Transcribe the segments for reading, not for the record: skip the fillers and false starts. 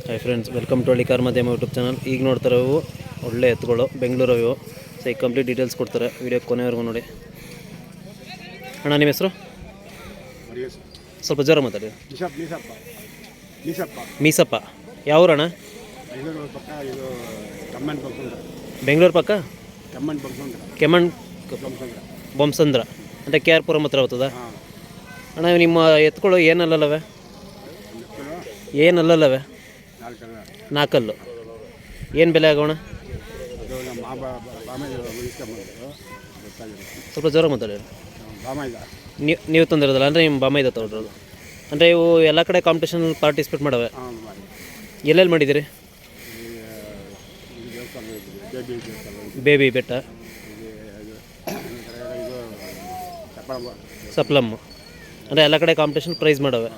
Hi friends, welcome to ಹಳ್ಳಿ car ಮಾಧ್ಯಮ YouTube channel. ಈಗ ನೋಡ್ತಾರೆ ಇವು ಒಳ್ಳೆ ಎತ್ತುಗಳು, ಬೆಂಗಳೂರು ಇವು. ಸೊ ಈಗ ಕಂಪ್ಲೀಟ್ ಡೀಟೇಲ್ಸ್ ಕೊಡ್ತಾರೆ, ವಿಡಿಯೋ ಕೊನೆವರೆಗೂ ನೋಡಿ. ಅಣ್ಣ, ನಿಮ್ಮ ಹೆಸರು? ಸ್ವಲ್ಪ ಜ್ವರ ಮಾತಾಡಿ. ಮೀಸಪ್ಪ. ಯಾವೂರಣ್ಣ? ಬೆಂಗಳೂರು ಪಕ್ಕ ಕೆಮ್ಮಣ್ ಬೊಮ್ಮಸಂದ್ರ ಅಂದರೆ ಕೆ ಆರ್ ಪುರಂ ಹತ್ರ ಹೋಗ್ತದ ಅಣ್ಣ. ನಿಮ್ಮ ಎತ್ತುಗಳು ಏನಲ್ಲವೇ? ಏನಲ್ಲವೇ? ನಾಲ್ಕಲ್ಲು. ಏನು ಬೆಲೆ ಆಗೋಣ? ಸ್ವಲ್ಪ ಜ್ವರ ಮಾತಾಡಿ. ನೀವು ತಂದಿರೋದಲ್ಲ ಅಂದರೆ ನಿಮ್ಮ ಬಾಮೈದ ತಗೊಳ್ಳೋದು ಅಂದರೆ ಇವು ಎಲ್ಲ ಕಡೆ ಕಾಂಪಿಟೇಷನ್ ಪಾರ್ಟಿಸಿಪೇಟ್ ಮಾಡವೆ. ಎಲ್ಲೆಲ್ಲಿ ಮಾಡಿದ್ದೀರಿ? ಬೇಬಿ ಬೆಟ್ಟ, ಸಪ್ಲಮ್ಮು ಅಂದರೆ ಎಲ್ಲ ಕಡೆ ಕಾಂಪಿಟೇಷನ್ ಪ್ರೈಸ್ ಮಾಡವೆ.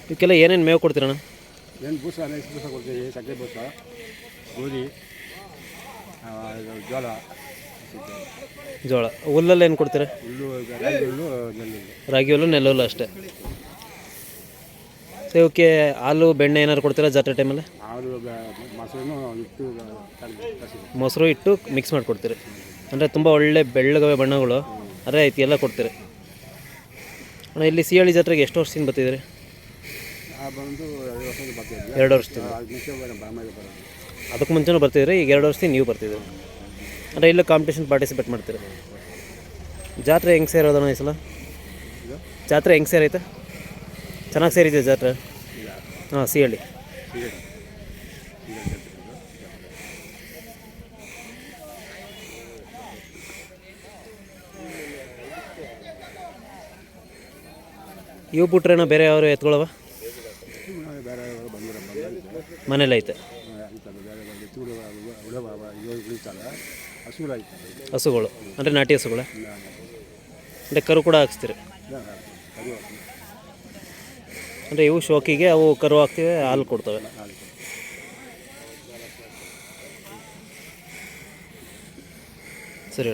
ಇವಕ್ಕೆಲ್ಲ ಏನೇನು ಮೇವು ಕೊಡ್ತೀರಣ್ಣ? ಏನು ಬೂಸ ಕೊಡ್ತೀವಿ, ಸಕ್ಕರೆ ಬೂಸ, ಗೋಧಿ, ಜೋಳ. ಹುಲ್ಲಲ್ಲಿ ಏನು ಕೊಡ್ತೀರ? ರಾಗಿ ಹುಲ್ಲು, ನೆಲ್ಲ ಹುಲ್ಲು ಅಷ್ಟೇ. ಸೊ ಇವಕ್ಕೆ ಹಾಲು ಬೆಣ್ಣೆ ಏನಾದ್ರು ಕೊಡ್ತೀರಾ ಜಾತ್ರೆ ಟೈಮಲ್ಲಿ? ಮೊಸರು ಇಟ್ಟು ಮಿಕ್ಸ್ ಮಾಡಿಕೊಡ್ತೀರಿ ಅಂದರೆ ತುಂಬ ಒಳ್ಳೆ ಬೆಳ್ಳಗವೆ ಬಣ್ಣಗಳು ಅರೆ ಐತಿ ಎಲ್ಲ ಕೊಡ್ತೀರಿ ಅಣ್ಣ. ಇಲ್ಲಿ ಸಿಹಳ್ಳಿ ಜಾತ್ರೆಗೆ ಎಷ್ಟು ವರ್ಷದಿಂದ ಬರ್ತಿದ್ದೀರಿ? 2 ವರ್ಷದಿಂದ. ಅದಕ್ಕೆ ಮುಂಚೆನೂ ಬರ್ತಿದ್ರಿ, ಈಗ 2 ವರ್ಷದಿಂದ ನೀವು ಬರ್ತಿದ್ದೀರಿ ಅಂದರೆ ಇಲ್ಲೂ ಕಾಂಪಿಟೇಷನ್ ಪಾರ್ಟಿಸಿಪೇಟ್ ಮಾಡ್ತೀರಿ. ಜಾತ್ರೆ ಹೆಂಗೆ ಸೇರೋದಣ್ಣ ಈ ಸಲ? ಜಾತ್ರೆ ಹೆಂಗೆ ಸೇರೈತೆ? ಚೆನ್ನಾಗಿ ಸೇರಿದೆ ಜಾತ್ರೆ? ಹಾಂ, ಸಿಹಳ್ಳಿ. ಇವು ಬಿಟ್ರೇನೋ ಬೇರೆ ಯಾರು ಎತ್ಕೊಳ್ಳವ? ಮನೇಲಿ ಐತೆ ಹಸುಗಳು ಅಂದರೆ ನಾಟಿ ಹಸುಗಳ ಅಂದರೆ ಕರು ಕೂಡ ಹಾಕ್ಸ್ತೀರಿ ಅಂದರೆ ಇವು ಶೋಕಿಗೆ ಅವು ಕರು ಹಾಕ್ತಿವೆ, ಹಾಲು ಕೊಡ್ತವೆ. ಸರಿ.